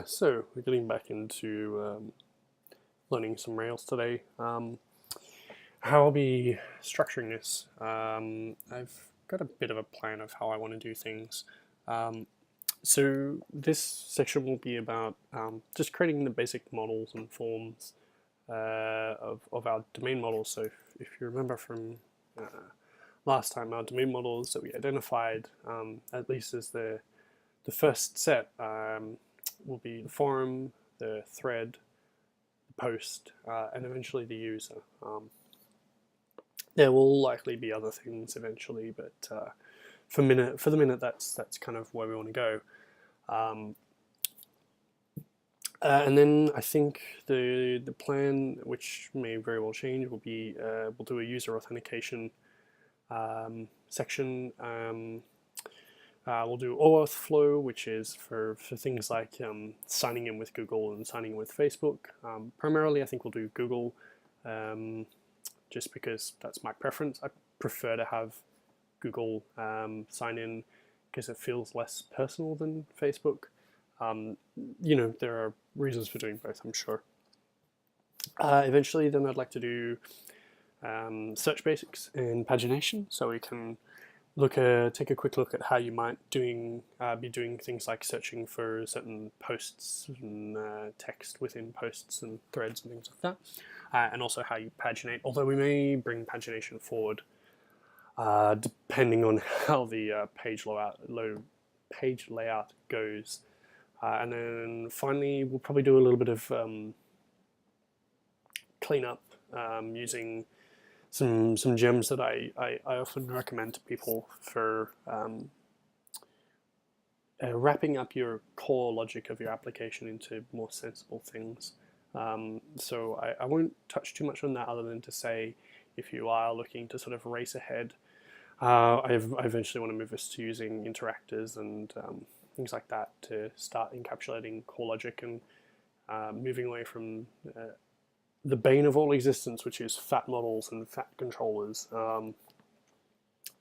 So we're getting back into learning some Rails today. How I'll be structuring this. I've got a bit of a plan of how I want to do things. So this section will be about just creating the basic models and forms of our domain models. So if you remember from last time, our domain models that we identified, at least as the first set, will be the forum, the thread, the post, and eventually the user. There will likely be other things eventually, but for the minute, that's kind of where we want to go. And then I think the plan, which may very well change, will be we'll do a user authentication section. We'll do OAuth flow, which is for things like signing in with Google and signing in with Facebook. Primarily, I think we'll do Google, just because that's my preference. I prefer to have Google sign in because it feels less personal than Facebook. There are reasons for doing both, I'm sure. Eventually, then I'd like to do search basics and pagination, so we can take a quick look at how you might be doing things like searching for certain posts and text within posts and threads and things like that, and also how you paginate. Although we may bring pagination forward, depending on how the page layout goes. And then finally, we'll probably do a little bit of cleanup using some gems that I often recommend to people for wrapping up your core logic of your application into more sensible things. So I won't touch too much on that, other than to say, if you are looking to sort of race ahead, I eventually want to move us to using interactors and things like that to start encapsulating core logic and moving away from the bane of all existence, which is fat models and fat controllers. So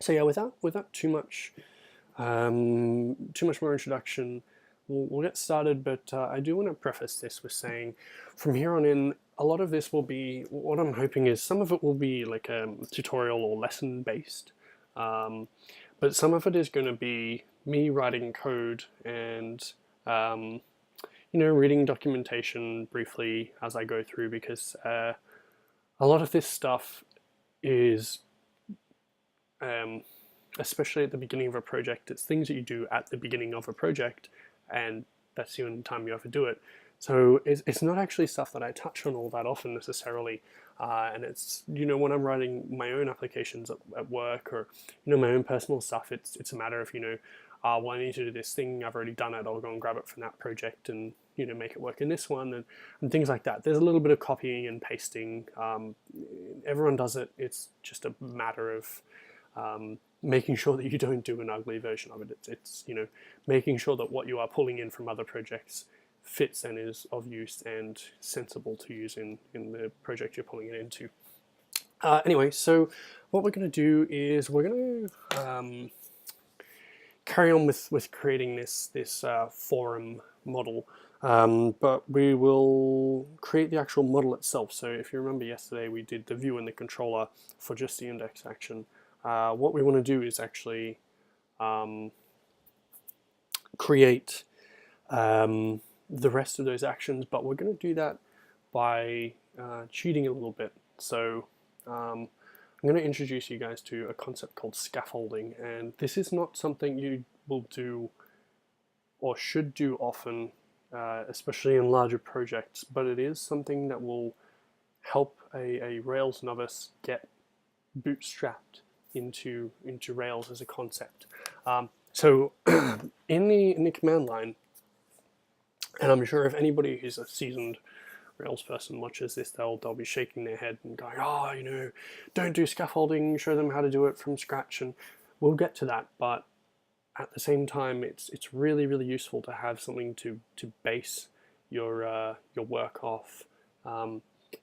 yeah, without too much more introduction, we'll get started. But I do want to preface this with saying, from here on in, a lot of this will be, what I'm hoping is, some of it will be like tutorial or lesson based, but some of it is going to be me writing code and reading documentation briefly as I go through, because a lot of this stuff is, especially at the beginning of a project, it's things that you do at the beginning of a project, and that's the only time you ever do it. So it's not actually stuff that I touch on all that often necessarily, and it's, when I'm writing my own applications at work, or my own personal stuff, it's a matter of, well, I need to do this thing, I've already done it, I'll go and grab it from that project and make it work in this one, and things like that. There's a little bit of copying and pasting. Everyone does it. It's just a matter of making sure that you don't do an ugly version of it. It's making sure that what you are pulling in from other projects fits and is of use and sensible to use in the project you're pulling it into. Anyway, so what we're going to do is we're going to carry on with creating this forum model, but we will create the actual model itself. So if you remember yesterday, we did the view and the controller for just the index action. What we want to do is actually create the rest of those actions, but we're going to do that by cheating a little bit. So I'm going to introduce you guys to a concept called scaffolding, and this is not something you will do or should do often, especially in larger projects, but it is something that will help a Rails novice get bootstrapped into Rails as a concept. So in the command line, and I'm sure if anybody who's a seasoned Rails person watches this, they'll be shaking their head and going, oh, don't do scaffolding, show them how to do it from scratch, and we'll get to that. But at the same time, it's really, really useful to have something to base your work off.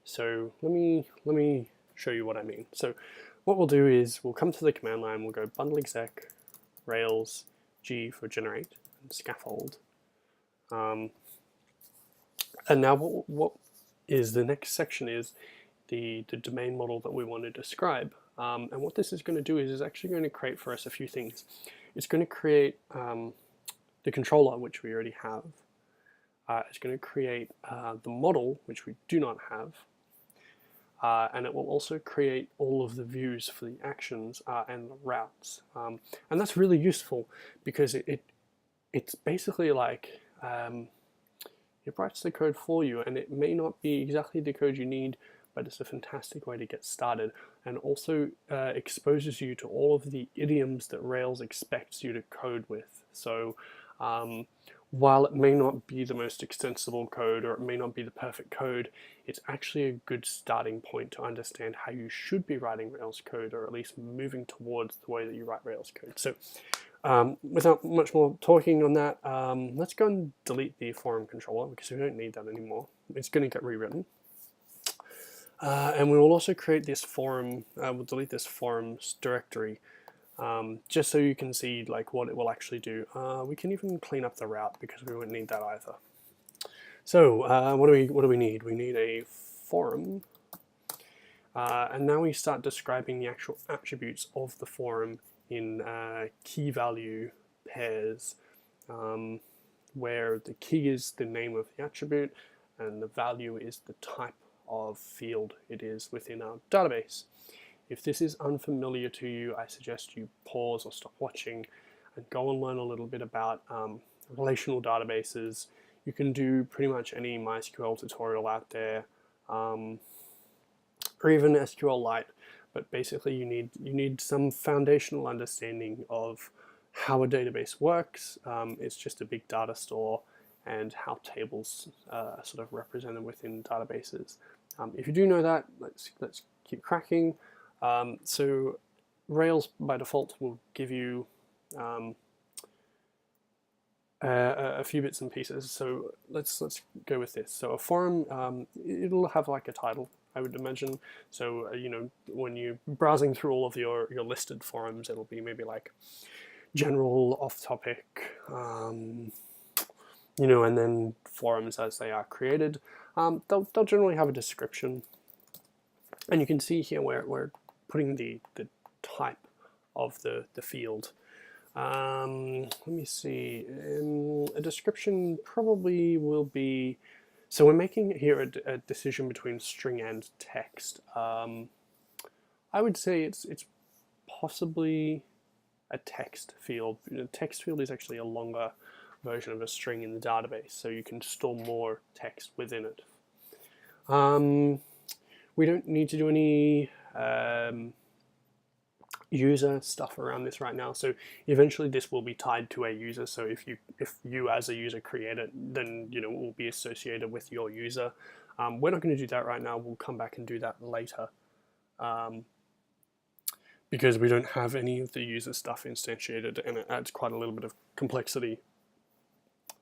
So let me show you what I mean. So what we'll do is we'll come to the command line, we'll go bundle exec Rails G for generate and scaffold. And now what is the next section is the domain model that we want to describe. And what this is going to do is actually going to create for us a few things. It's going to create the controller, which we already have. It's going to create the model, which we do not have. And it will also create all of the views for the actions and the routes. And that's really useful because it's basically like it writes the code for you, and it may not be exactly the code you need, but it's a fantastic way to get started, and also exposes you to all of the idioms that Rails expects you to code with. So while it may not be the most extensible code, or it may not be the perfect code, it's actually a good starting point to understand how you should be writing Rails code, or at least moving towards the way that you write Rails code. So without much more talking on that, let's go and delete the forum controller because we don't need that anymore. It's going to get rewritten. And we will also create this forum, we'll delete this forums directory, just so you can see like what it will actually do. We can even clean up the route because we won't need that either. So what do we need? We need a forum, and now we start describing the actual attributes of the forum in key value pairs, where the key is the name of the attribute and the value is the type of field it is within our database. If this is unfamiliar to you, I suggest you pause or stop watching and go and learn a little bit about relational databases. You can do pretty much any MySQL tutorial out there, or even SQLite, but basically you need some foundational understanding of how a database works. It's just a big data store, and how tables are sort of represented within databases. If you do know that, let's keep cracking. So Rails by default will give you a few bits and pieces. So let's go with this. So a forum, it'll have like a title, I would imagine. So you know, when you're browsing through all of your listed forums, it'll be maybe like general, off-topic, you know, and then forums as they are created. They'll generally have a description, and you can see here where we're putting the type of the field. Let me see. A description probably will be. So we're making here a decision between string and text. I would say it's possibly a text field. A text field is actually a longer version of a string in the database, so you can store more text within it. We don't need to do any user stuff around this right now, so eventually this will be tied to a user. So if you as a user create it, then you know it will be associated with your user. We're not going to do that right now. We'll come back and do that later, because we don't have any of the user stuff instantiated, and it adds quite a little bit of complexity.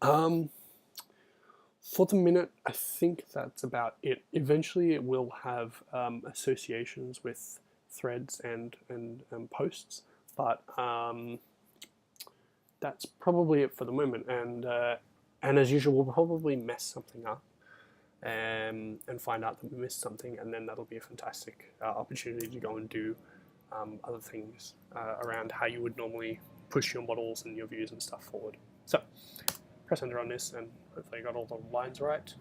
For the minute, I think that's about it. Eventually it will have associations with threads and posts, but that's probably it for the moment. And as usual, we'll probably mess something up and find out that we missed something, and then that'll be a fantastic opportunity to go and do other things around how you would normally push your models and your views and stuff forward. So press enter on this, and hopefully I got all the lines right.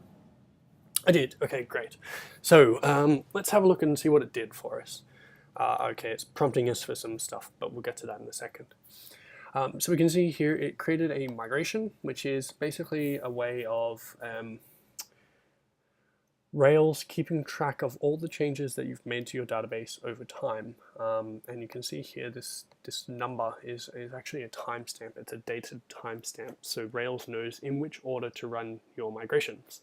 I did. Okay, great. So let's have a look and see what it did for us. Okay, it's prompting us for some stuff, but we'll get to that in a second. So we can see here it created a migration, which is basically a way of Rails keeping track of all the changes that you've made to your database over time. And you can see here this number is actually a timestamp. It's a dated timestamp, so Rails knows in which order to run your migrations.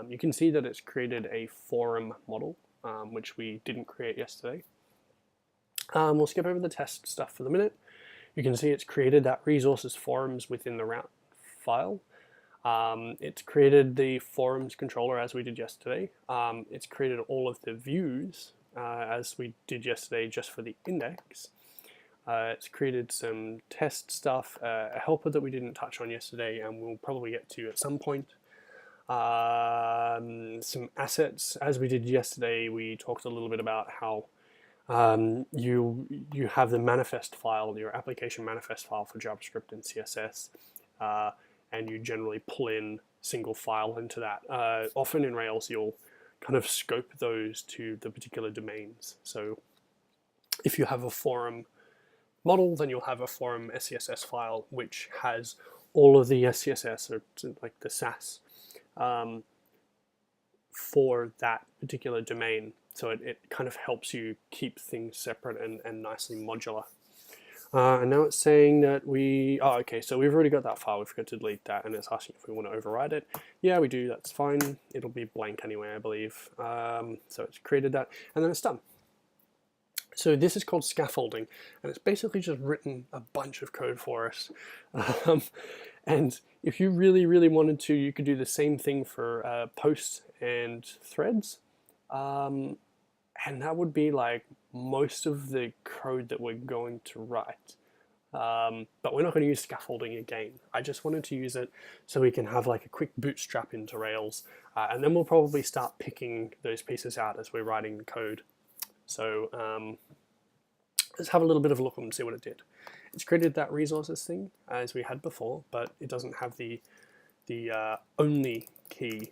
You can see that it's created a forum model, which we didn't create yesterday. We'll skip over the test stuff for the minute. You can see it's created that resources forums within the route file. It's created the forums controller as we did yesterday. It's created all of the views as we did yesterday just for the index. It's created some test stuff, a helper that we didn't touch on yesterday and we'll probably get to at some point. some assets. As we did yesterday, we talked a little bit about how you have the manifest file, your application manifest file for JavaScript and CSS, and you generally pull in single file into that. Often in Rails, you'll kind of scope those to the particular domains. So if you have a forum model, then you'll have a forum SCSS file which has all of the SCSS, or like the Sass, for that particular domain. So it kind of helps you keep things separate and nicely modular. And now it's saying that okay, so we've already got that file, we forgot to delete that, and it's asking if we want to override it. Yeah, we do, that's fine. It'll be blank anyway, I believe. So it's created that, and then it's done. So this is called scaffolding, and it's basically just written a bunch of code for us. And if you really, really wanted to, you could do the same thing for posts and threads. And that would be like most of the code that we're going to write. But we're not going to use scaffolding again. I just wanted to use it so we can have like a quick bootstrap into Rails, and then we'll probably start picking those pieces out as we're writing the code. So let's have a little bit of a look and see what it did. It's created that resources thing as we had before, but it doesn't have the only key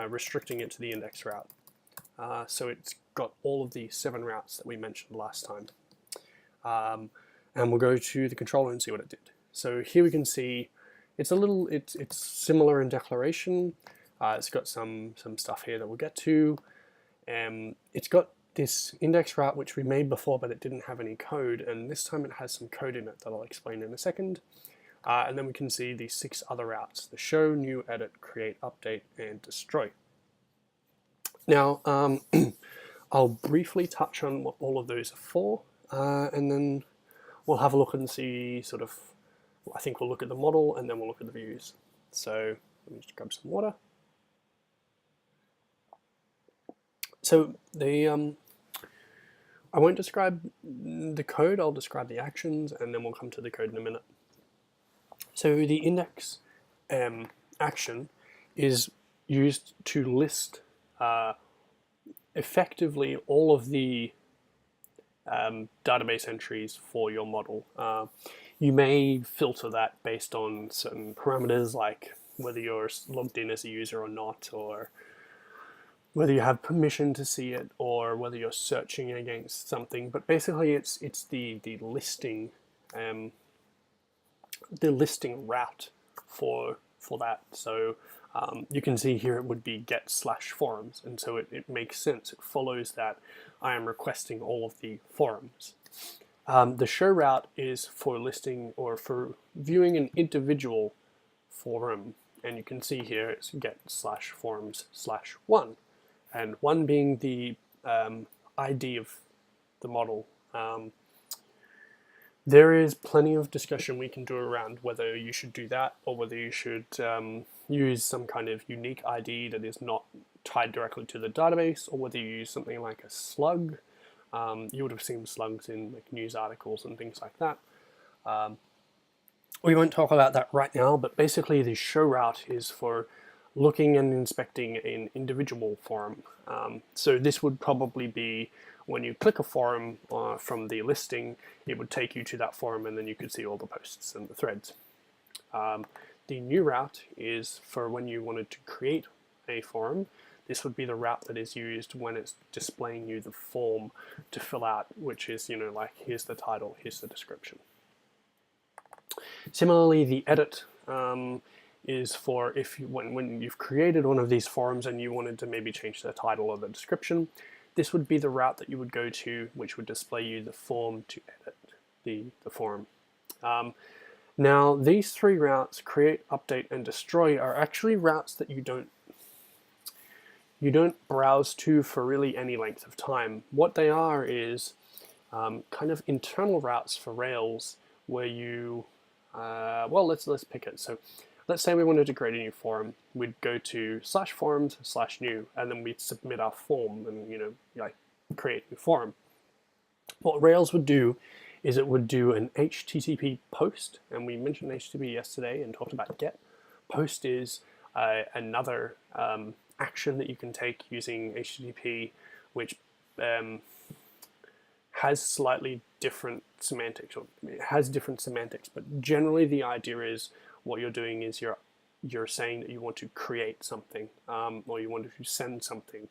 restricting it to the index route. So it's got all of the 7 routes that we mentioned last time. And we'll go to the controller and see what it did. So here we can see it's similar in declaration. It's got some stuff here that we'll get to. It's got this index route which we made before, but it didn't have any code, and this time it has some code in it that I'll explain in a second. And then we can see the 6 other routes: the show, new, edit, create, update, and destroy. Now, I'll briefly touch on what all of those are for, and then we'll have a look and see sort of, I think we'll look at the model and then we'll look at the views. So let me just grab some water. So I won't describe the code, I'll describe the actions, and then we'll come to the code in a minute. So the index action is used to list effectively all of the database entries for your model. You may filter that based on certain parameters, like whether you're logged in as a user or not, or whether you have permission to see it, or whether you're searching against something. But basically, it's the listing route for that. So you can see here it would be get/forums, and so it makes sense. It follows that I am requesting all of the forums. The show route is for listing or for viewing an individual forum, and you can see here it's get/forums/1, and 1 being the ID of the model. There is plenty of discussion we can do around whether you should do that, or whether you should use some kind of unique ID that is not tied directly to the database, or whether you use something like a slug. You would have seen slugs in like news articles and things like that. We won't talk about that right now, but basically the show route is for looking and inspecting an individual forum. So this would probably be when you click a forum from the listing, it would take you to that forum, and then you could see all the posts and the threads. The new route is for when you wanted to create a forum. This would be the route that is used when it's displaying you the form to fill out, which is, like, here's the title, here's the description. Similarly, the edit is for when you've created one of these forums and you wanted to maybe change the title or the description. This would be the route that you would go to, which would display you the form to edit the forum. Now, these 3 routes, create, update, and destroy, are actually routes that you don't browse to for really any length of time. What they are is kind of internal routes for Rails where you, well, let's pick it. So let's say we wanted to create a new forum. We'd go to /forums/new, and then we'd submit our form and, like, create a new forum. What Rails would do is it would do an HTTP post, and we mentioned HTTP yesterday and talked about GET. Post is another action that you can take using HTTP, which has slightly different semantics, or it has different semantics, but generally the idea is what you're doing is you're saying that you want to create something, or you want to send something,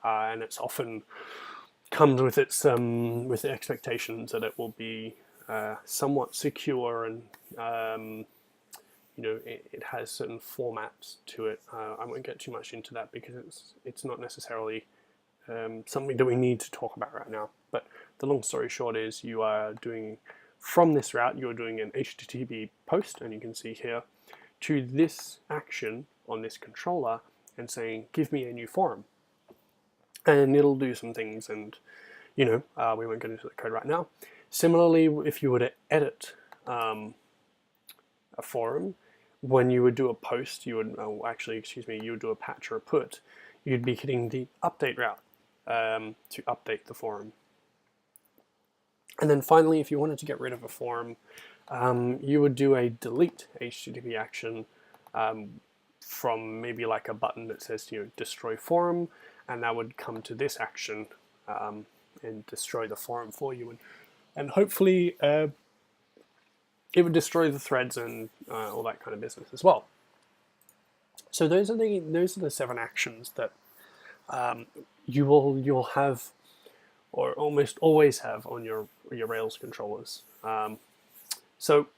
and it's often comes with its with the expectations that it will be somewhat secure, and it has certain formats to it. I won't get too much into that because it's not necessarily something that we need to talk about right now. But the long story short is you are doing, from this route, you're doing an HTTP post, and you can see here, to this action on this controller and saying, give me a new forum. And it'll do some things, and we won't get into the code right now. Similarly, if you were to edit a forum, when you would do a post, you would you would do a patch or a put, you'd be hitting the update route to update the forum. And then finally, if you wanted to get rid of a forum, you would do a delete HTTP action from maybe like a button that says destroy forum, and that would come to this action and destroy the forum for you, and hopefully it would destroy the threads and all that kind of business as well. So those are the 7 actions that you'll have, or almost always have, on your Rails controllers. So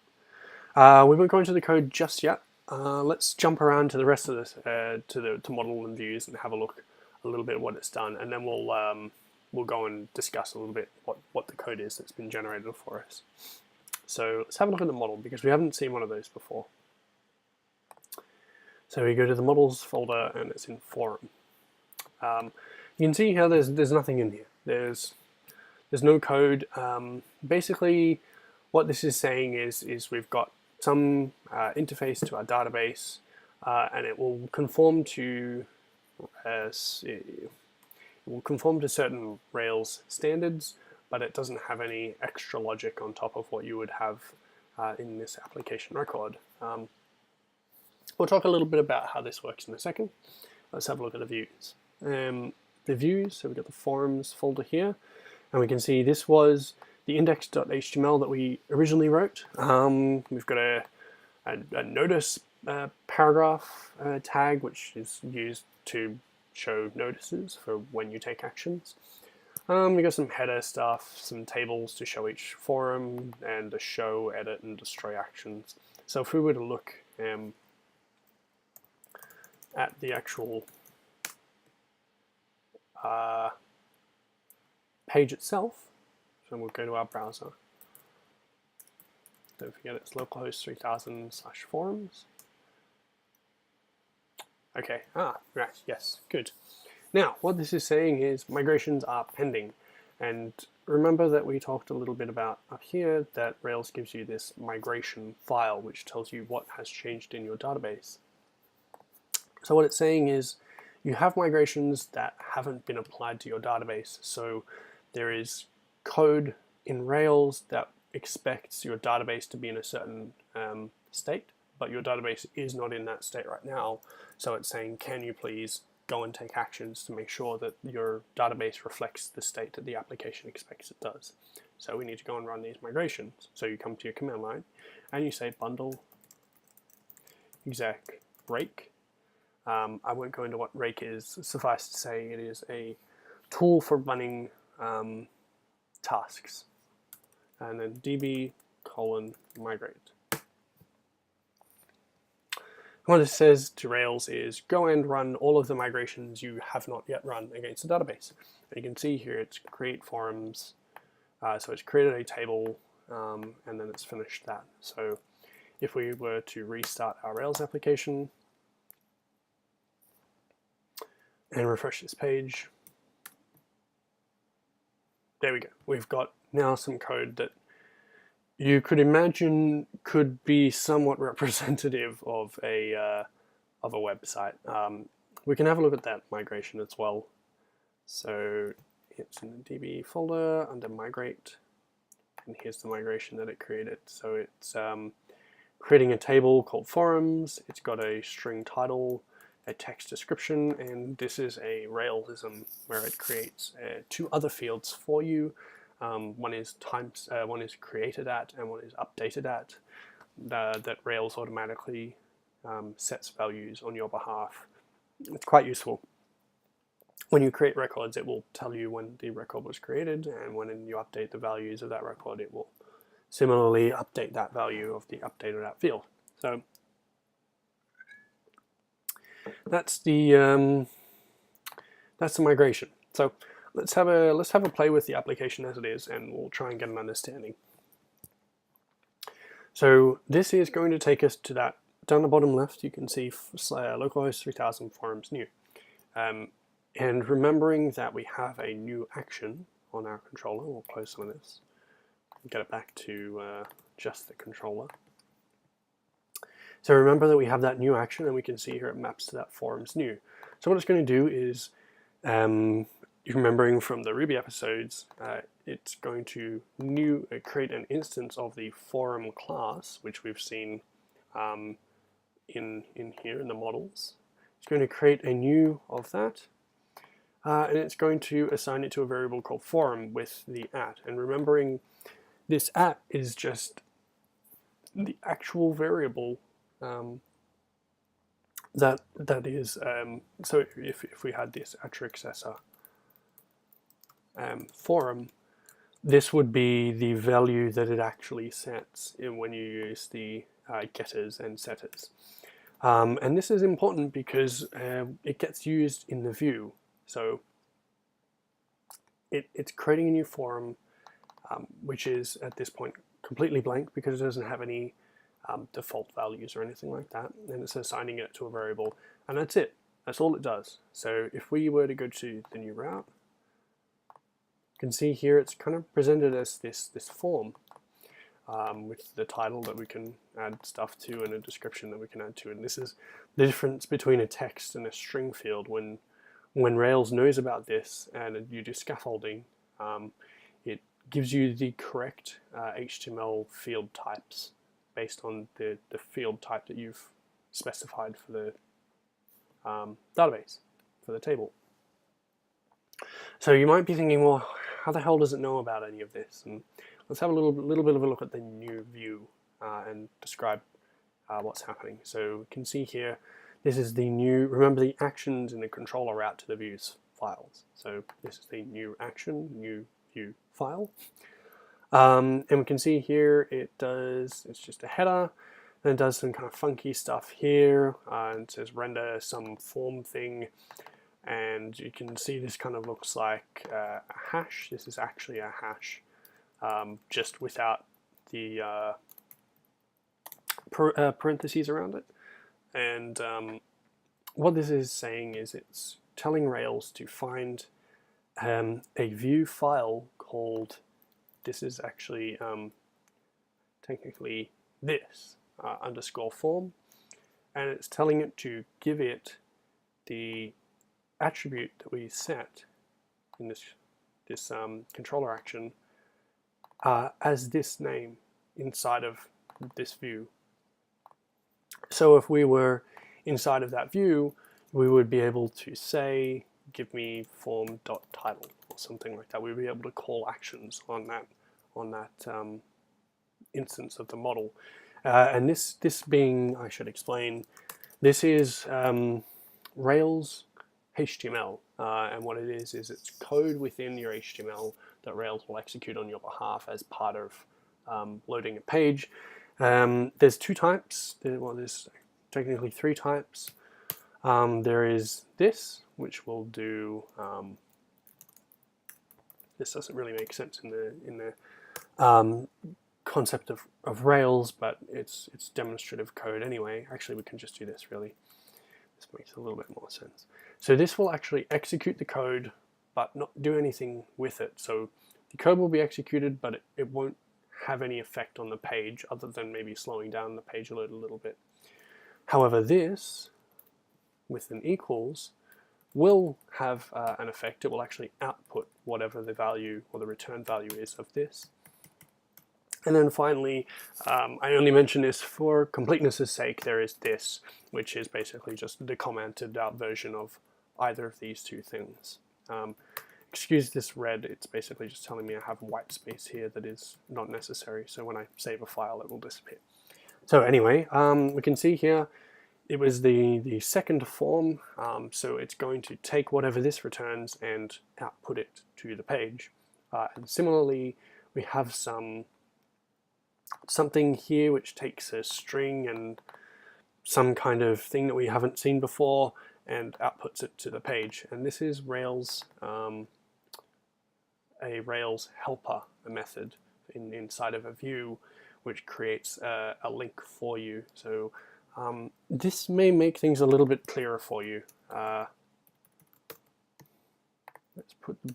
we won't go into the code just yet. Let's jump around to the rest of this, to model and views, and have a look a little bit at what it's done, and then we'll go and discuss a little bit what the code is that's been generated for us. So let's have a look at the model, because we haven't seen one of those before. So we go to the models folder, and it's in forum. You can see here there's nothing in here. There's no code. Basically, what this is saying is we've got some interface to our database, and it will conform to certain Rails standards, but it doesn't have any extra logic on top of what you would have in this application record. We'll talk a little bit about how this works in a second. Let's have a look at the views. The views, so we've got the forums folder here, and we can see this was the index.html that we originally wrote. We've got a notice paragraph tag, which is used to show notices for when you take actions. We got some header stuff, some tables to show each forum, and the show, edit, and destroy actions. So if we were to look at the actual page itself, so we'll go to our browser. Don't forget it's localhost 3000/forums. Okay, right, yes, good. Now, what this is saying is migrations are pending. And remember that we talked a little bit about up here that Rails gives you this migration file, which tells you what has changed in your database. So what it's saying is you have migrations that haven't been applied to your database. So there is code in Rails that expects your database to be in a certain state, but your database is not in that state right now. So it's saying, can you please go and take actions to make sure that your database reflects the state that the application expects it does. So we need to go and run these migrations. So you come to your command line and you say bundle exec rake. I won't go into what rake is. Suffice to say, it is a tool for running tasks. And then db:migrate. What it says to Rails is go and run all of the migrations you have not yet run against the database. And you can see here it's create forums. So it's created a table, and then it's finished that. So if we were to restart our Rails application and refresh this page, there we go. We've got now some code that you could imagine could be somewhat representative of a website. We can have a look at that migration as well. So it's in the DB folder under migrate, and here's the migration that it created. So it's creating a table called forums. It's got a string title, a text description, and this is a Railsism where it creates two other fields for you. One is created at, and one is updated at. That Rails automatically sets values on your behalf. It's quite useful. When you create records, it will tell you when the record was created, and when you update the values of that record, it will similarly update that value of the updated at field. So that's the migration. So let's have a play with the application as it is, and we'll try and get an understanding. So this is going to take us to that down the bottom left. You can see localhost 3000 forums new, and remembering that we have a new action on our controller. We'll close some of this and get it back to just the controller. So remember that we have that new action, and we can see here it maps to that forums new. So what it's going to do is, remembering from the Ruby episodes, it's going to create an instance of the forum class, which we've seen in here in the models. It's going to create a new of that, and it's going to assign it to a variable called forum with the at. And remembering this at is just the actual variable that is, so if we had this @accessor forum, this would be the value that it actually sets when you use the getters and setters. And this is important because it gets used in the view. So it's creating a new forum, which is at this point completely blank because it doesn't have any default values or anything like that, and it's assigning it to a variable, and that's it. That's all it does. So if we were to go to the new route, you can see here it's kind of presented as this form with the title that we can add stuff to and a description that we can add to. And this is the difference between a text and a string field. When Rails knows about this and you do scaffolding, it gives you the correct HTML field types based on the field type that you've specified for the database, for the table. So you might be thinking, well, how the hell does it know about any of this? And let's have a little bit of a look at the new view and describe what's happening. So you can see here, this is the new, remember the actions in the controller route to the views files. So this is the new action, new view file. And we can see here it's just a header, and it does some kind of funky stuff here, and it says render some form thing, and you can see this kind of looks like a hash. This is actually a hash, just without the parentheses around it. And what this is saying is it's telling Rails to find a view file called, this is actually technically this underscore form, and it's telling it to give it the attribute that we set in this controller action as this name inside of this view. So if we were inside of that view, we would be able to say, give me form.title or something like that. We'd be able to call actions on that instance of the model. And this being, I should explain, this is Rails HTML, and what it is it's code within your HTML that Rails will execute on your behalf as part of loading a page. There's two types. Well, there's technically three types. There is this, which will do. This doesn't really make sense in the concept of Rails, but it's demonstrative code anyway. Actually, we can just do this really. This makes a little bit more sense. So this will actually execute the code, but not do anything with it. So the code will be executed, but it won't have any effect on the page other than maybe slowing down the page load a little bit. However, this, with an equals, will have an effect. It will actually output whatever the value or the return value is of this. And then finally, I only mention this for completeness' sake, there is this, which is basically just the commented out version of either of these two things. Excuse this red, it's basically just telling me I have white space here that is not necessary, so when I save a file it will disappear. So anyway, we can see here it was the second form, so it's going to take whatever this returns and output it to the page. And similarly, we have something here which takes a string and some kind of thing that we haven't seen before and outputs it to the page. And this is Rails, a Rails helper, a method inside of a view which creates a link for you. So this may make things a little bit clearer for you. Let's put the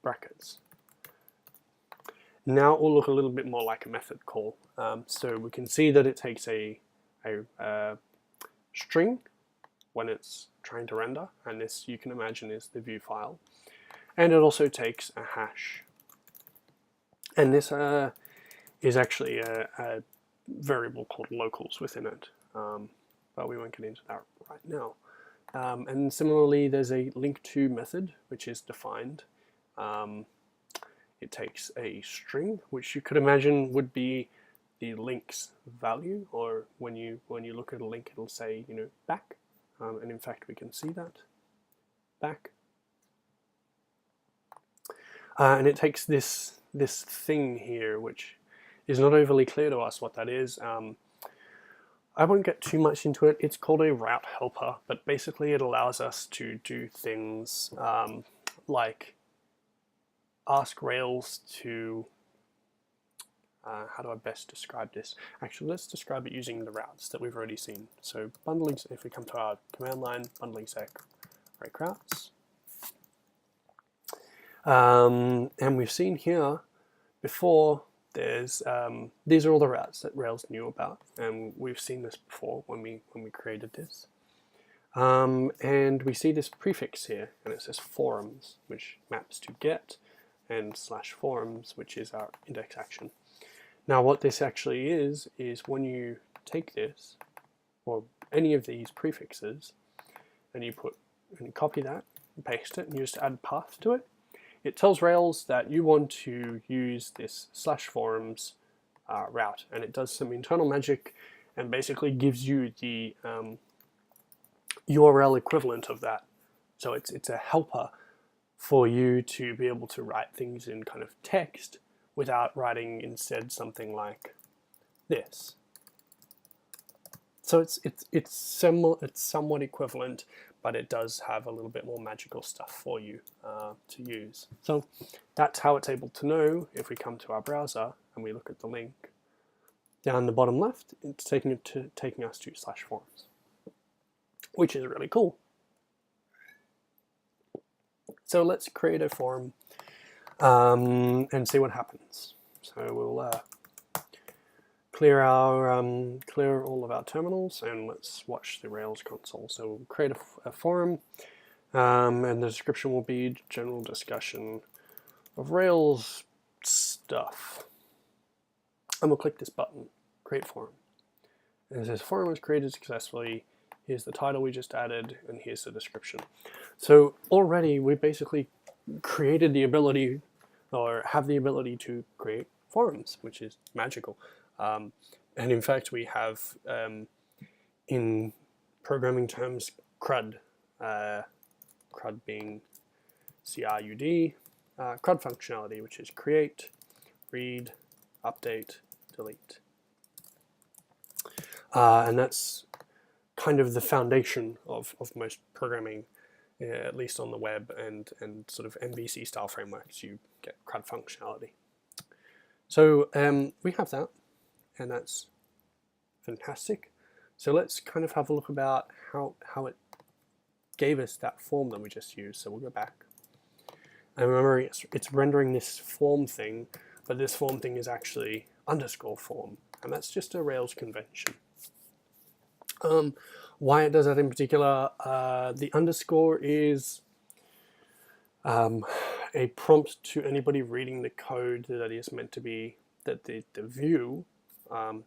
brackets. Now it will look a little bit more like a method call. So we can see that it takes a string when it's trying to render, and this you can imagine is the view file. And it also takes a hash. And this is actually a variable called locals within it, but we won't get into that right now. And similarly, there's a link to method which is defined. It takes a string, which you could imagine would be the link's value, or when you look at a link, it'll say, you know, back, and in fact we can see that back. And it takes this thing here, which is not overly clear to us what that is. I won't get too much into it. It's called a route helper, but basically it allows us to do things like ask Rails to, how do I best describe this? Actually, let's describe it using the routes that we've already seen. So bundling, if we come to our command line, bundling sec rake routes. And we've seen here before, there's these are all the routes that Rails knew about, and we've seen this before when we created this. And we see this prefix here, and it says forums, which maps to get, and /forums, which is our index action. Now what this actually is when you take this, or any of these prefixes, and you copy that, and paste it, and you just add path to it, it tells Rails that you want to use this /forums route, and it does some internal magic and basically gives you the URL equivalent of that. So it's a helper for you to be able to write things in kind of text without writing instead something like this. So it's somewhat equivalent, but it does have a little bit more magical stuff for you to use. So that's how it's able to know. If we come to our browser and we look at the link down the bottom left, it's taking us to /forums, which is really cool. So let's create a forum and see what happens. So we'll clear all of our terminals, and let's watch the Rails console. So we'll create a forum, and the description will be general discussion of Rails stuff. And we'll click this button, create forum. And it says forum was created successfully. Here's the title we just added, and here's the description. So already we basically created the ability, or have the ability to create forums, which is magical. And in fact, we have, in programming terms, CRUD, CRUD being CRUD, CRUD functionality, which is create, read, update, delete. And that's kind of the foundation of most programming, at least on the web and sort of MVC style frameworks. You get CRUD functionality. So we have that, and that's fantastic. So let's kind of have a look about how it gave us that form that we just used. So we'll go back. And remember, it's rendering this form thing, but this form thing is actually _form, and that's just a Rails convention. Why it does that in particular, the underscore is a prompt to anybody reading the code that is meant to be that the view,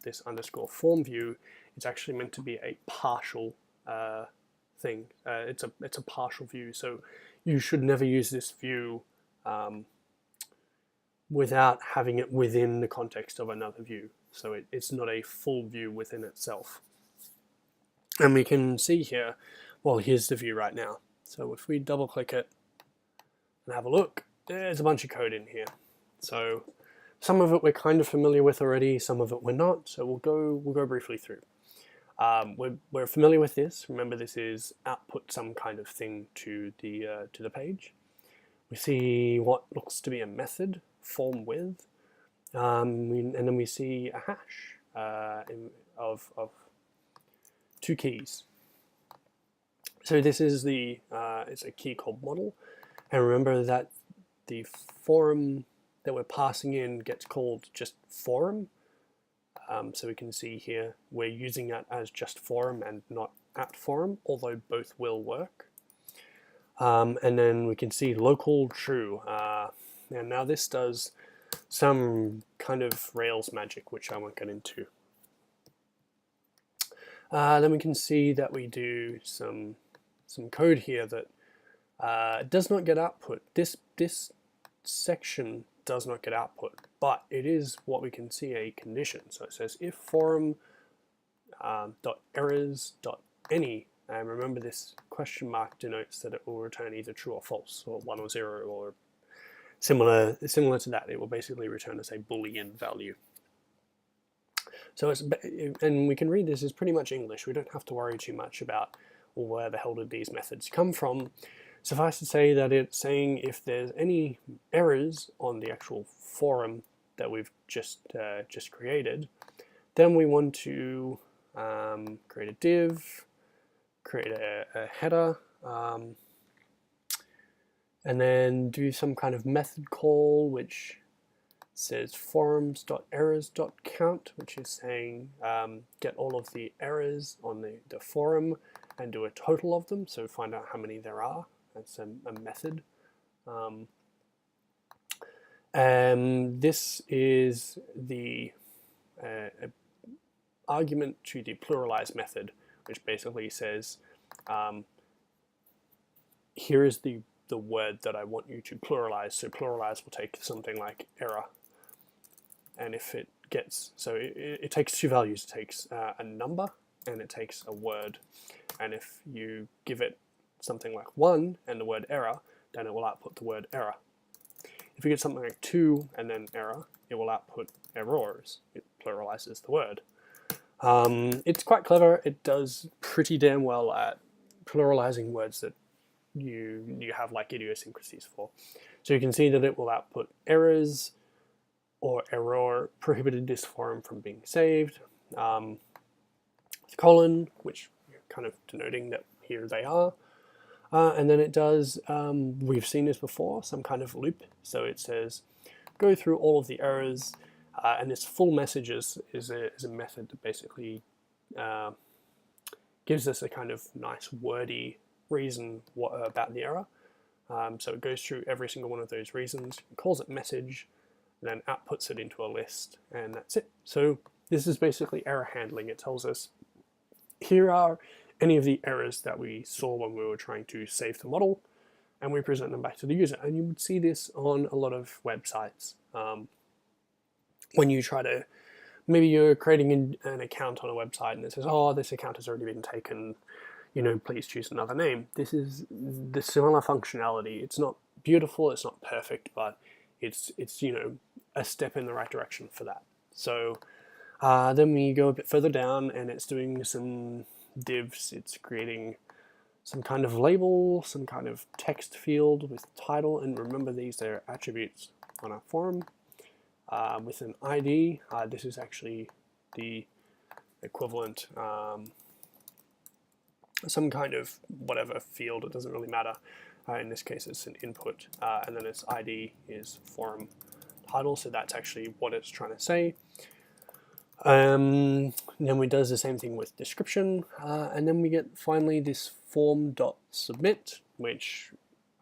this underscore form view, is actually meant to be a partial thing. It's a partial view, so you should never use this view without having it within the context of another view. So it's not a full view within itself. And we can see here, well, here's the view right now. So if we double click it and have a look, there's a bunch of code in here. So some of it we're kind of familiar with already, some of it we're not. So we'll go briefly through. We're familiar with this. Remember, this is output some kind of thing to the page. We see what looks to be a method, form with, and then we see a hash of 2 keys. So this is it's a key called model, and remember that the forum that we're passing in gets called just forum. So we can see here we're using that as just forum and not at forum, although both will work. And then we can see local true. And now this does some kind of Rails magic, which I won't get into. Then we can see that we do some code here that does not get output. This section does not get output, but it is what we can see a condition. So it says if forum .errors.any, and remember this question mark denotes that it will return either true or false, or 1 or 0, or similar to that. It will basically return as a Boolean value. So and we can read this as pretty much English. We don't have to worry too much about, well, where the hell did these methods come from. Suffice to say that it's saying if there's any errors on the actual forum that we've just created, then we want to create a div, create a header, and then do some kind of method call which says forums.errors.count, which is saying get all of the errors on the forum and do a total of them, so find out how many there are. That's a method. And this is the argument to the pluralize method, which basically says, here is the word that I want you to pluralize. So pluralize will take something like error. And if it gets, so it takes 2 values. It takes a number and it takes a word. And if you give it something like 1 and the word error, then it will output the word error. If you get something like 2 and then error, it will output errors. It pluralizes the word. It's quite clever. It does pretty damn well at pluralizing words that you have like idiosyncrasies for. So you can see that it will output errors or error prohibited this forum from being saved. Colon, which kind of denoting that here they are. And then it does, we've seen this before, some kind of loop. So it says, go through all of the errors, and this full messages is a method that basically gives us a kind of nice wordy reason about the error. So it goes through every single one of those reasons, calls it message, and then outputs it into a list, and that's it. So this is basically error handling. It tells us, here are any of the errors that we saw when we were trying to save the model, and we present them back to the user. And you would see this on a lot of websites. When you try to, maybe you're creating an account on a website and it says, oh, this account has already been taken, please choose another name. This is the similar functionality. It's not beautiful, it's not perfect, but it's a step in the right direction for that. So then we go a bit further down and it's doing some divs. It's creating some kind of label, some kind of text field with title, and remember these are attributes on our forum with an ID. This is actually the equivalent, some kind of whatever field, it doesn't really matter. In this case it's an input, and then its ID is forum title, so that's actually what it's trying to say. Then we does the same thing with description, and then we get finally this form.submit, which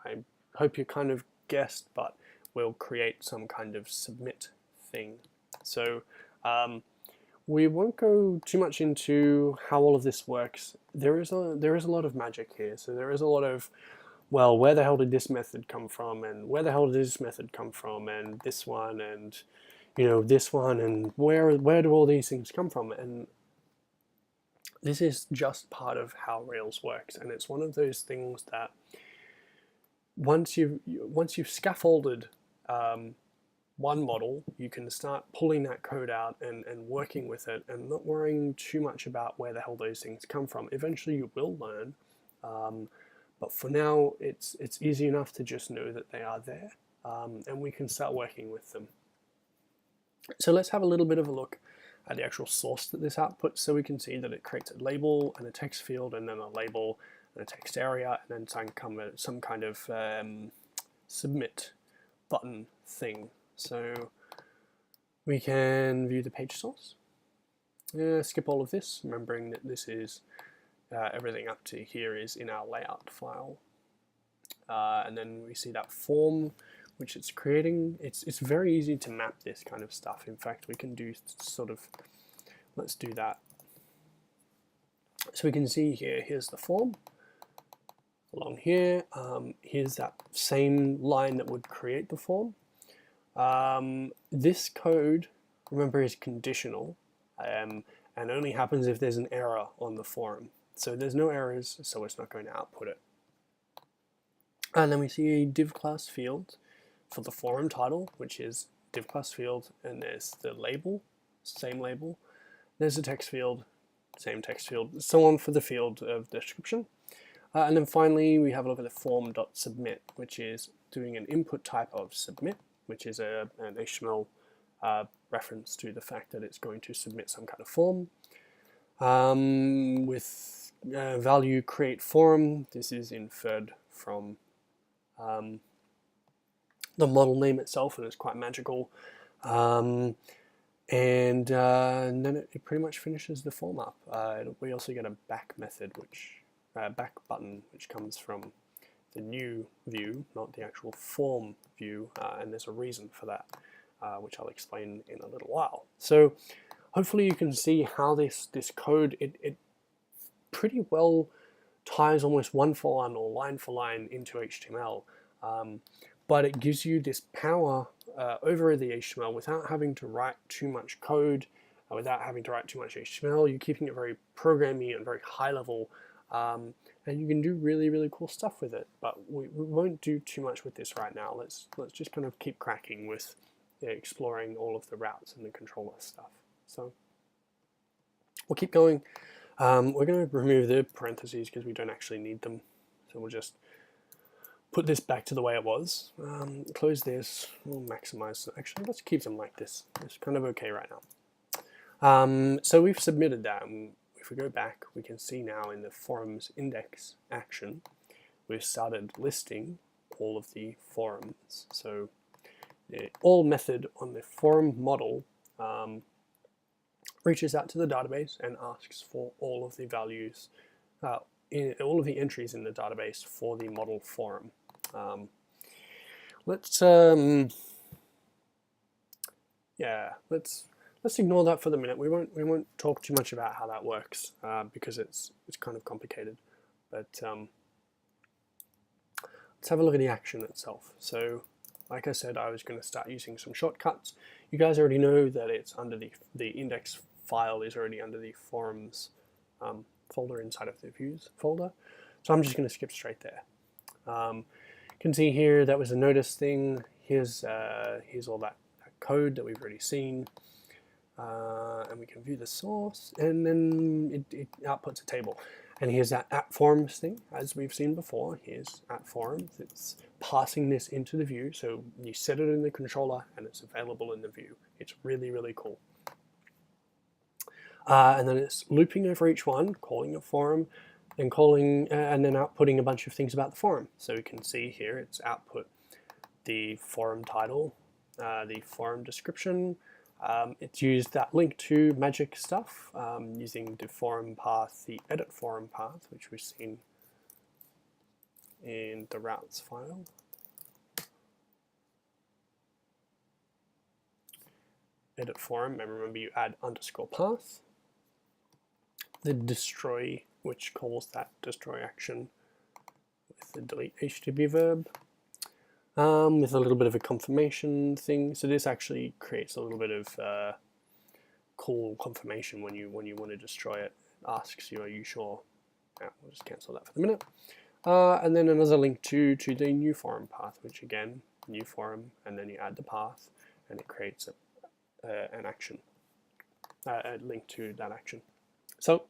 I hope you kind of guessed, but we'll create some kind of submit thing. So we won't go too much into how all of this works. There is a lot of magic here. So there is a lot of, well, where the hell did this method come from, and where the hell did this method come from, and this one, and this one, and where do all these things come from? And this is just part of how Rails works, and it's one of those things that once you've scaffolded one model, you can start pulling that code out and working with it and not worrying too much about where the hell those things come from. Eventually you will learn, but for now it's easy enough to just know that they are there, and we can start working with them. So let's have a little bit of a look at the actual source that this outputs, so we can see that it creates a label and a text field, and then a label and a text area, and then some kind of submit button thing. So we can view the page source. Skip all of this, remembering that this is everything up to here is in our layout file. And then we see that form which it's creating. It's very easy to map this kind of stuff. In fact, we can do sort of, let's do that. So we can see here, here's the form. Along here, here's that same line that would create the form. This code, remember, is conditional, and only happens if there's an error on the form. So there's no errors, so it's not going to output it. And then we see a div class field for the forum title, which is div class field, and there's the label, same label. There's a text field, same text field, so on for the field of description. And then finally, we have a look at the form.submit, which is doing an input type of submit, which is an HTML reference to the fact that it's going to submit some kind of form. With value create form, this is inferred from the model name itself, and it's quite magical. And then it pretty much finishes the form up. We also get a back method, back button, which comes from the new view, not the actual form view, and there's a reason for that, which I'll explain in a little while. So hopefully you can see how this code, it pretty well ties almost one for one or line for line into HTML, but it gives you this power over the HTML without having to write too much code, without having to write too much HTML. You're keeping it very programmy and very high level, and you can do really, really cool stuff with it. But we won't do too much with this right now. Let's just kind of keep cracking with exploring all of the routes and the controller stuff. So we'll keep going. We're going to remove the parentheses because we don't actually need them. So we'll just put this back to the way it was. Close this. We'll maximize. Actually, let's keep them like this. It's kind of okay right now. So we've submitted that. And if we go back, we can see now in the forums index action, we've started listing all of the forums. So the all method on the forum model reaches out to the database and asks for all of the values, all of the entries in the database for the model forum. Let's ignore that for the minute. We won't talk too much about how that works because it's kind of complicated. But let's have a look at the action itself. So, like I said, I was going to start using some shortcuts. You guys already know that it's under the index file is already under the forums folder inside of the views folder. So I'm just going to skip straight there. You can see here that was a notice thing. Here's all that code that we've already seen. And we can view the source, and then it outputs a table. And here's that at forums thing, as we've seen before. Here's at forums. It's passing this into the view, so you set it in the controller, and it's available in the view. It's really, really cool. And then it's looping over each one, calling a forum, and then outputting a bunch of things about the forum. So we can see here it's output the forum title, the forum description. It's used that link to magic stuff using the forum path, the edit forum path, which we've seen in the routes file. edit forum, and remember you add underscore path, the destroy, which calls that destroy action with the delete HTTP verb, with a little bit of a confirmation thing. So this actually creates a little bit of cool confirmation when you want to destroy it. It asks you, are you sure? Yeah, we'll just cancel that for the minute. And then another link to the new forum path, which again, new forum, and then you add the path, and it creates an action, a link to that action. So,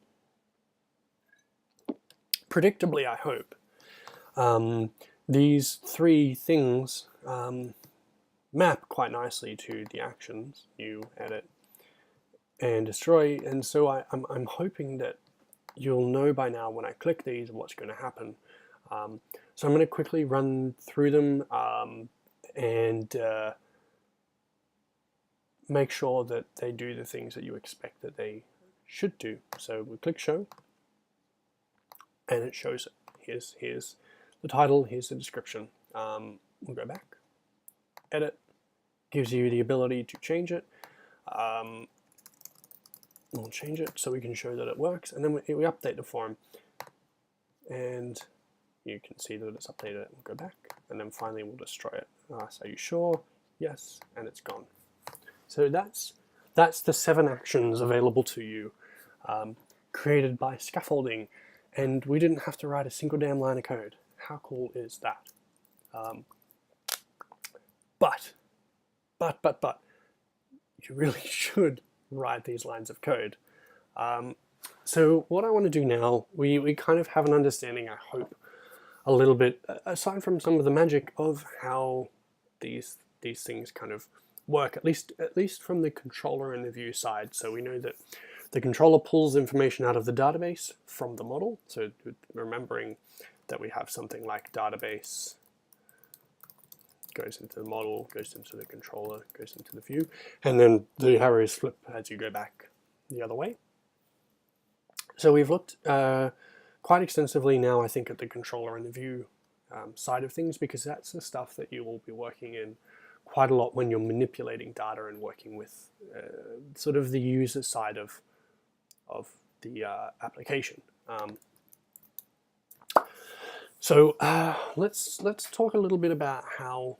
predictably, I hope, these three things map quite nicely to the actions, new, edit, and destroy, and so I'm hoping that you'll know by now when I click these what's going to happen. So I'm going to quickly run through them and make sure that they do the things that you expect that they should do. So we click show, and it shows it. Here's the title, here's the description. We'll go back, edit, gives you the ability to change it. We'll change it so we can show that it works, and then we update the form, and you can see that it's updated. We'll go back, and then finally we'll destroy it. So are you sure? Yes, and it's gone. So that's the 7 actions available to you, created by scaffolding, and we didn't have to write a single damn line of code. How cool is that? But you really should write these lines of code. So what I want to do now, we kind of have an understanding, I hope, a little bit, aside from some of the magic of how these things kind of work, at least from the controller and the view side. So we know that the controller pulls information out of the database from the model. So remembering that we have something like database goes into the model, goes into the controller, goes into the view, and then the arrows flip as you go back the other way. So we've looked quite extensively now, I think, at the controller and the view side of things, because that's the stuff that you will be working in quite a lot when you're manipulating data and working with sort of the user side of the application. So let's talk a little bit about how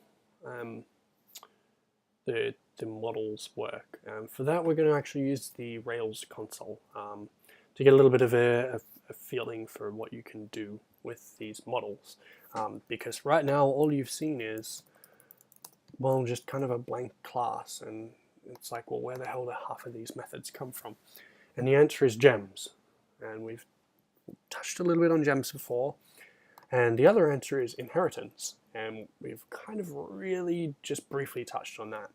the models work. For that, we're going to actually use the Rails console to get a little bit of a feeling for what you can do with these models. Because right now, all you've seen is, well, just kind of a blank class, and it's like, well, where the hell do half of these methods come from? And the answer is gems, and we've touched a little bit on gems before. And the other answer is inheritance, and we've kind of really just briefly touched on that.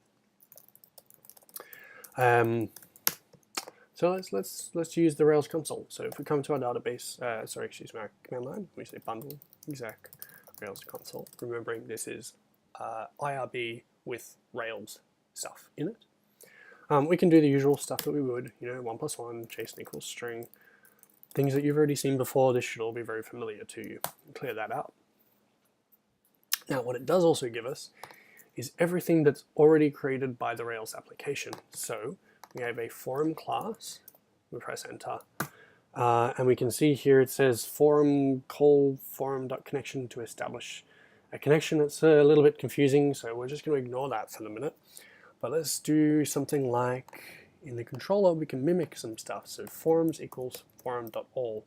So let's use the Rails console. So if we come to our database, our command line, we say bundle exec Rails console, remembering this is IRB with Rails stuff in it. We can do the usual stuff that we would, 1+1, JSON equals string, things that you've already seen before. This should all be very familiar to you. Clear that out. Now, what it does also give us is everything that's already created by the Rails application. So we have a forum class. We press enter. And we can see here it says forum call forum.connection to establish a connection. It's a little bit confusing, so we're just going to ignore that for the minute. But let's do something like, in the controller, we can mimic some stuff. So forums equals forum.all.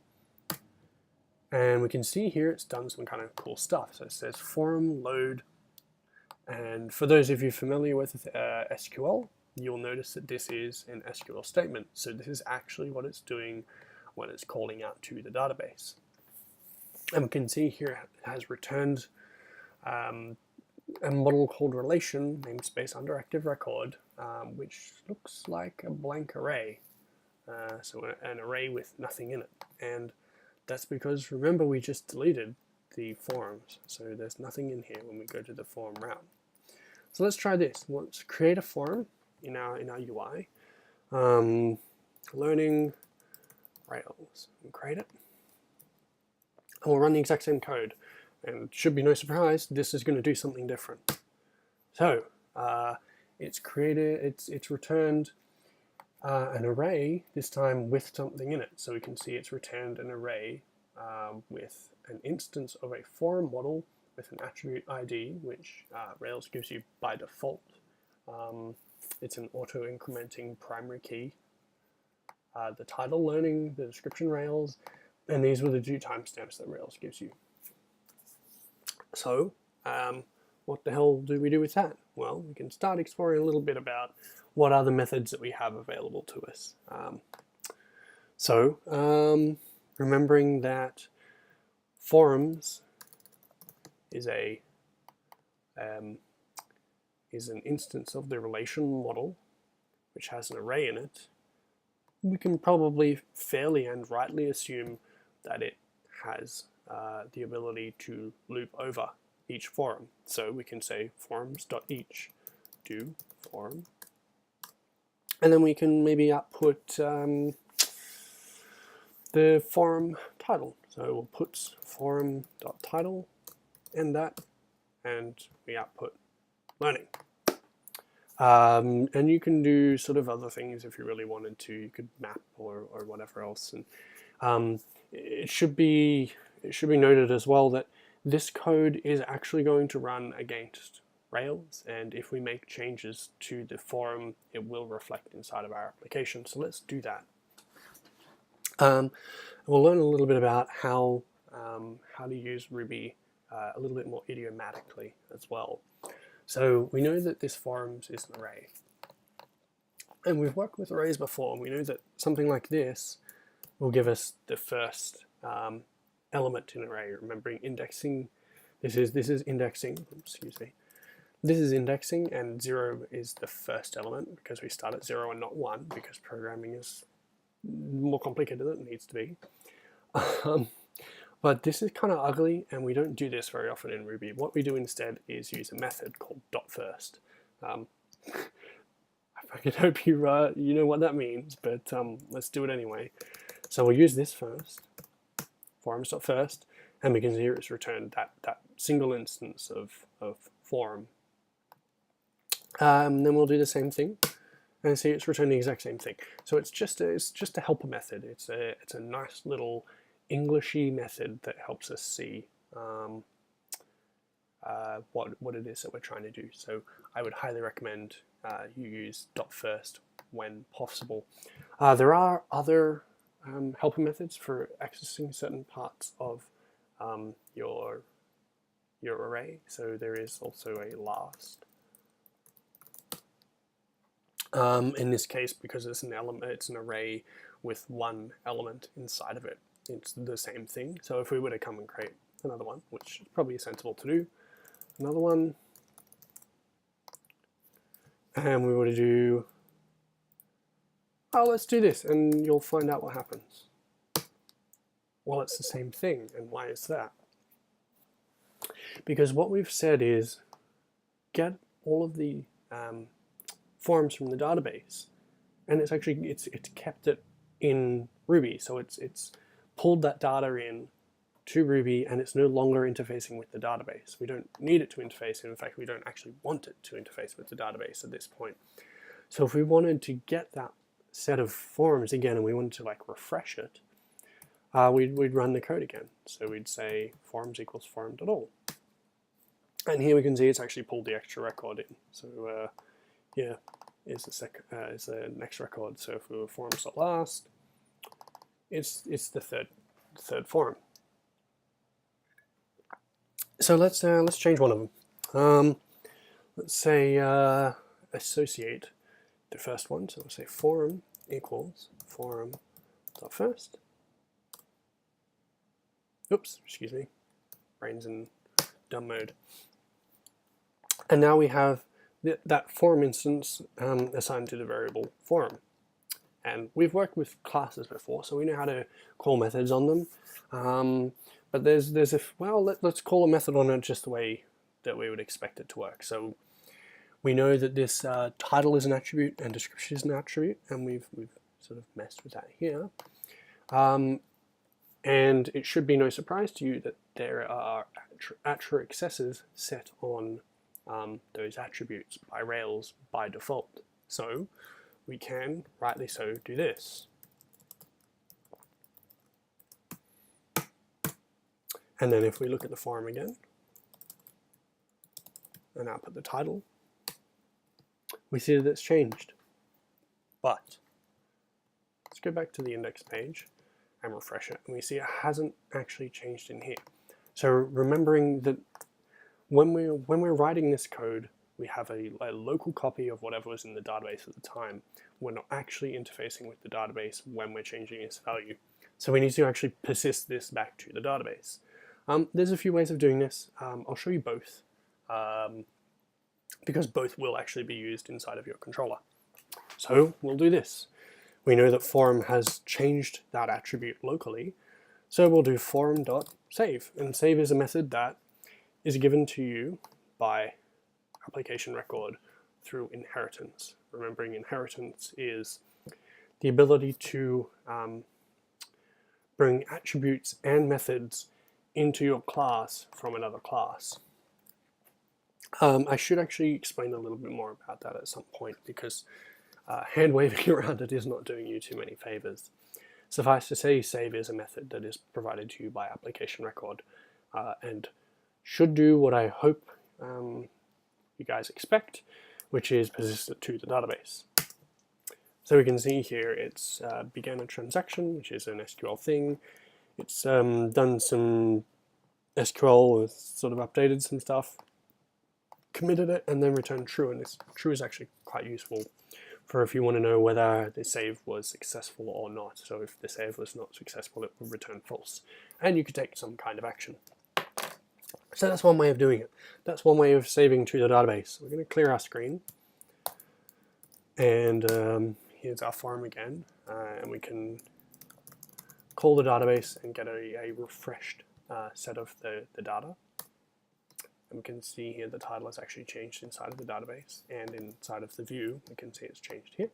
And we can see here it's done some kind of cool stuff. So it says forum load. And for those of you familiar with SQL, you'll notice that this is an SQL statement. So this is actually what it's doing when it's calling out to the database. And we can see here it has returned a model called relation, namespace under active record, which looks like a blank array. So an array with nothing in it. And that's because, remember, we just deleted the forums. So there's nothing in here when we go to the forum route. So let's try this. Let's create a forum in our UI. Learning Rails. And create it. And we'll run the exact same code. And should be no surprise, this is going to do something different. So it's returned an array, this time with something in it. So we can see it's returned an array with an instance of a forum model with an attribute ID, which Rails gives you by default. It's an auto-incrementing primary key. The title learning, the description Rails, and these were the 2 timestamps that Rails gives you. So what the hell do we do with that? Well, we can start exploring a little bit about what are the methods that we have available to us. Remembering that forums is an instance of the relation model which has an array in it, we can probably fairly and rightly assume that it has the ability to loop over each forum. So we can say forums.each do forum, and then we can maybe output the forum title. So we'll put forum.title and that, and we output learning. And you can do sort of other things if you really wanted to. You could map or whatever else. And it should be noted as well that this code is actually going to run against Rails, and if we make changes to the forum, it will reflect inside of our application. So let's do that. We'll learn a little bit about how to use Ruby a little bit more idiomatically as well. So we know that this forums is an array. And we've worked with arrays before, and we know that something like this will give us the first element in an array. Remembering indexing, this is indexing, excuse me. This is indexing, and 0 is the first element because we start at 0 and not 1, because programming is more complicated than it needs to be. But this is kind of ugly, and we don't do this very often in Ruby. What we do instead is use a method called .first. I fucking hope you know what that means, but let's do it anyway. So we'll use this first, forums.first, and we can see it's returned that single instance of forum. Then we'll do the same thing, and see it's returning the exact same thing. So it's just a helper method. It's a nice little Englishy method that helps us see what it is that we're trying to do. So I would highly recommend you use .first when possible. There are other helper methods for accessing certain parts of your array. So there is also a last. In this case, because it's an array with one element inside of it, it's the same thing. So if we were to come and create another one, which is probably sensible to do, another one, and we were to do, oh, let's do this, and you'll find out what happens. Well, it's the same thing, and why is that? Because what we've said is get all of the forms from the database, and it's kept it in Ruby, so it's pulled that data in to Ruby, and it's no longer interfacing with the database. We don't need it to interface. In fact, we don't actually want it to interface with the database at this point. So if we wanted to get that set of forms again, and we wanted to like refresh it, we'd run the code again. So we'd say forums equals forum.all, and here we can see it's actually pulled the extra record in. So here is the next record. So if we were forums.last, it's the third forum. So let's change one of them. Let's say associate the first one. So we'll say forum equals forum.first. Oops, excuse me. Brain's in dumb mode. And now we have that forum instance assigned to the variable forum. And we've worked with classes before, so we know how to call methods on them. But let's call a method on it just the way that we would expect it to work. So we know that this title is an attribute and description is an attribute, and we've sort of messed with that here. And it should be no surprise to you that there are attr accessors set on those attributes by Rails by default. So we can, rightly so, do this. And then if we look at the forum again, and output the title, we see that it's changed. But let's go back to the index page and refresh it, and we see it hasn't actually changed in here. So remembering that when we're writing this code, we have a local copy of whatever was in the database at the time. We're not actually interfacing with the database when we're changing its value. So we need to actually persist this back to the database. There's a few ways of doing this. I'll show you both, because both will actually be used inside of your controller. So we'll do this. We know that forum has changed that attribute locally, so we'll do forum.save. And save is a method that is given to you by application record through inheritance. Remembering inheritance is the ability to bring attributes and methods into your class from another class. I should actually explain a little bit more about that at some point, because hand waving around it is not doing you too many favors. Suffice to say, save is a method that is provided to you by application record and should do what I hope you guys expect, which is persist it to the database. So we can see here it's began a transaction, which is an SQL thing. It's done some SQL, sort of updated some stuff, committed it, and then returned true. And this true is actually quite useful for if you want to know whether the save was successful or not. So if the save was not successful, it would return false, and you could take some kind of action. So that's one way of doing it. That's one way of saving to the database. We're going to clear our screen, and here's our forum again, and we can call the database and get a refreshed set of the data. And we can see here the title has actually changed inside of the database, and inside of the view we can see it's changed here.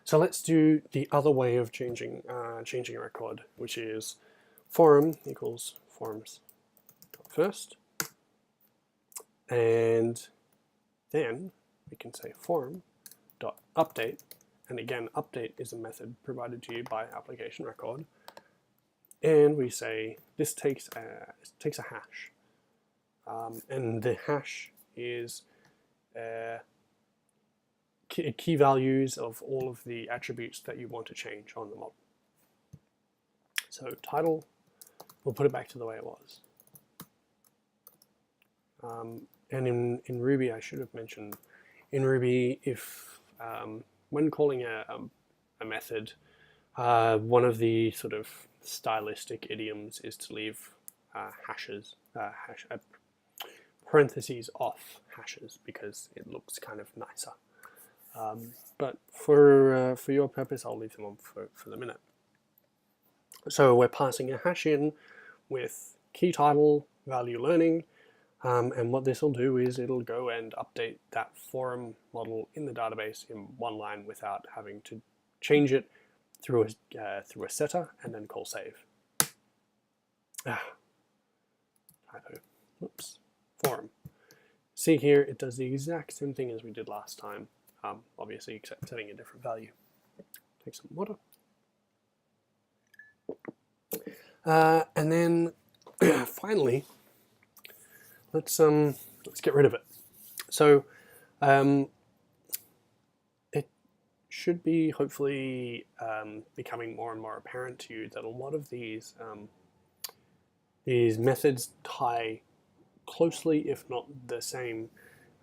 So let's do the other way of changing a record, which is forum equals forums.first, and then we can say forum.update, and again update is a method provided to you by application record, and we say this takes a hash, and the hash is key values of all of the attributes that you want to change on the model. So title, we'll put it back to the way it was. And in Ruby, I should have mentioned, in Ruby, if when calling a method, one of the sort of stylistic idioms is to leave parentheses off hashes, because it looks kind of nicer. But for your purpose, I'll leave them on for the minute. So we're passing a hash in with key title, value learning, and what this will do is it'll go and update that forum model in the database in one line without having to change it through a setter and then call save. Typo. Oops. Forum. See here, it does the exact same thing as we did last time, obviously except setting a different value. Take some water. And then finally, let's get rid of it. So it should be hopefully becoming more and more apparent to you that a lot of these methods tie closely, if not the same,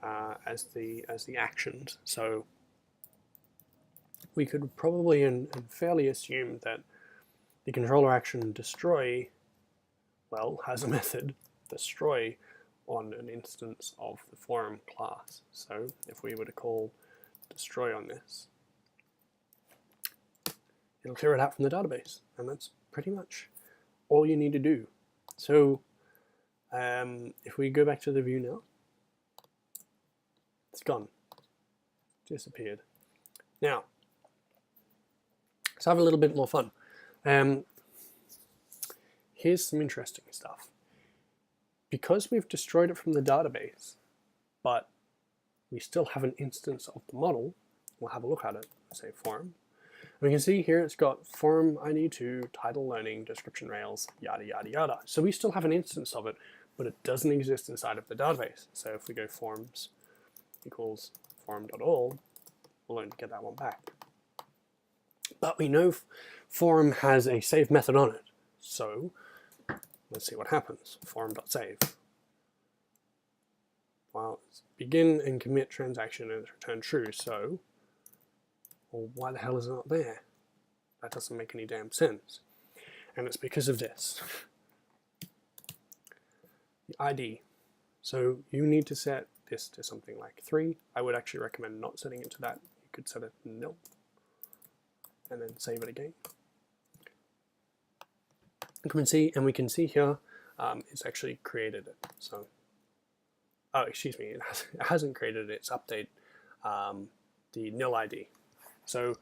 as the actions. So we could probably and fairly assume that the controller action destroy, well, has a method destroy on an instance of the forum class. So if we were to call destroy on this, it'll clear it out from the database, and that's pretty much all you need to do. So if we go back to the view now, it's gone, disappeared. Now, let's have a little bit more fun. Here's some interesting stuff. because we've destroyed it from the database, but we still have an instance of the model, we'll have a look at it, say forum. We can see here it's got forum ID2, title learning, description rails, yada, yada, yada. So we still have an instance of it, but it doesn't exist inside of the database. So if we go forums equals forum.all, we'll only get that one back. But we know forum has a save method on it. So let's see what happens. Forum.save. Well, it's begin and commit transaction and it's returned true. So, well, why the hell is it not there? That doesn't make any damn sense. And it's because of this. The ID. So you need to set this to something like 3. I would actually recommend not setting it to that. You could set it to nil. And then save it again. We can see here it's actually created it. So, oh, excuse me, it hasn't created it. It's update the nil ID. So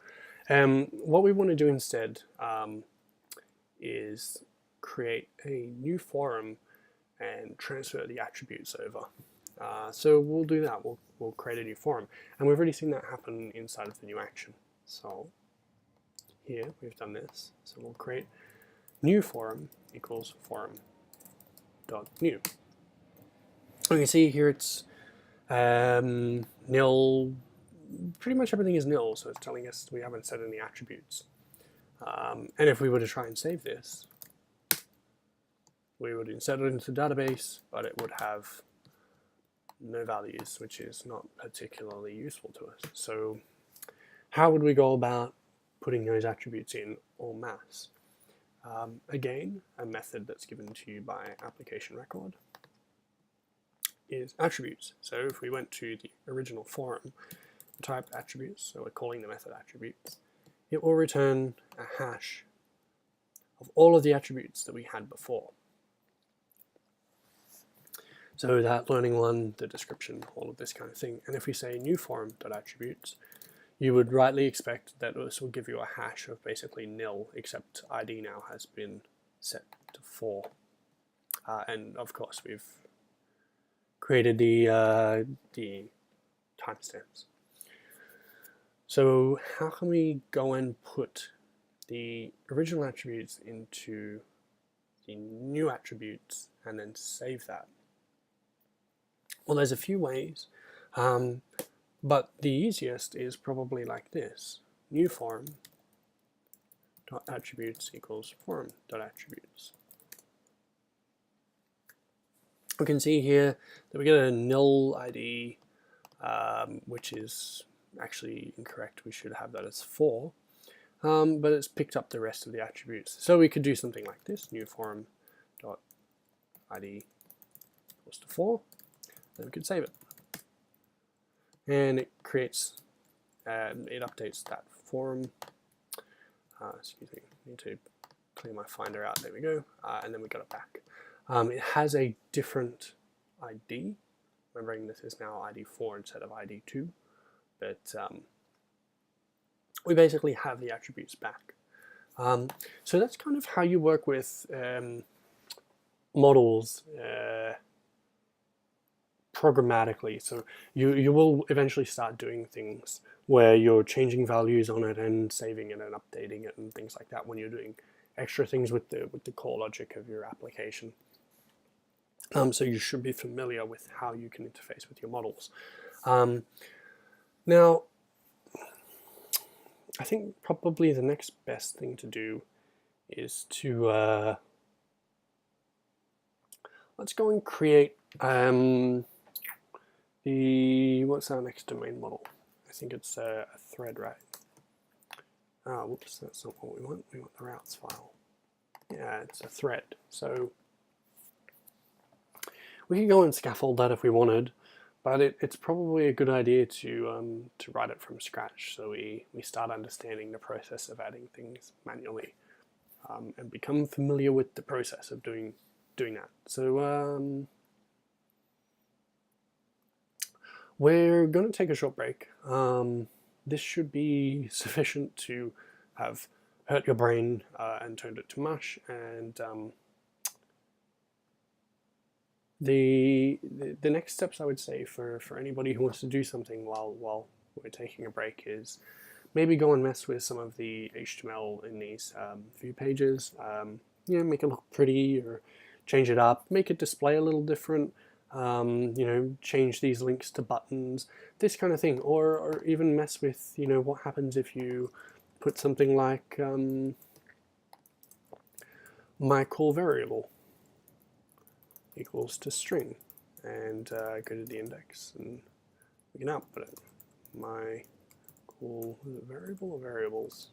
what we want to do instead is create a new forum and transfer the attributes over. So we'll do that. We'll create a new forum, and we've already seen that happen inside of the new action. So here we've done this. So we'll create new forum equals forum.new. We can see here it's nil. Pretty much everything is nil, so it's telling us we haven't set any attributes. And if we were to try and save this, we would insert it into the database, but it would have no values, which is not particularly useful to us. So how would we go about putting those attributes in en masse? Again, a method that's given to you by application record is attributes. So if we went to the original forum, typed attributes, so we're calling the method attributes, it will return a hash of all of the attributes that we had before. So that learning one, the description, all of this kind of thing. And if we say new forum.attributes, you would rightly expect that this will give you a hash of basically nil, except ID now has been set to 4. And of course we've created the timestamps. So how can we go and put the original attributes into the new attributes and then save that? Well, there's a few ways, but the easiest is probably like this. New forum.attributes equals forum.attributes. We can see here that we get a nil ID, which is actually incorrect. We should have that as 4, but it's picked up the rest of the attributes. So we could do something like this: new forum.id equals to 4. Then we could save it, and it creates, it updates that forum. Excuse me, I need to clear my Finder out. There we go, and then we got it back. It has a different ID. Remembering this is now ID4 instead of ID2. But we basically have the attributes back. So that's kind of how you work with models programmatically. So you will eventually start doing things where you're changing values on it and saving it and updating it and things like that when you're doing extra things with the core logic of your application. So you should be familiar with how you can interface with your models. Now, I think probably the next best thing to do is to let's go and create what's our next domain model? I think it's a thread, right? Oh, whoops, that's not what we want. We want the routes file. Yeah, it's a thread. So we could go and scaffold that if we wanted. But it's probably a good idea to write it from scratch, so we start understanding the process of adding things manually, and become familiar with the process of doing that. So we're going to take a short break. This should be sufficient to have hurt your brain and turned it to mush, and The next steps I would say for anybody who wants to do something while we're taking a break is maybe go and mess with some of the HTML in these view pages. Make it look pretty or change it up, make it display a little different. Change these links to buttons, this kind of thing, or even mess with what happens if you put something like my call variable equals to string, and go to the index and we can output it. My call, was it variable or variables?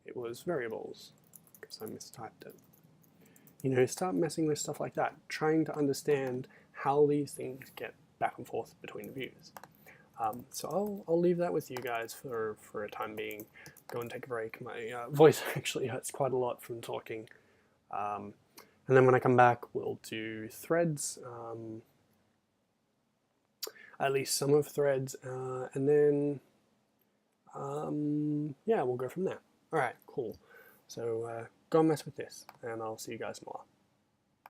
It was variables because I mistyped it. Start messing with stuff like that, trying to understand how these things get back and forth between the views. So I'll leave that with you guys for a time being. Go and take a break. My voice actually hurts quite a lot from talking. And then when I come back, we'll do threads, at least some of threads, and then we'll go from there. All right, cool. So go and mess with this, and I'll see you guys more.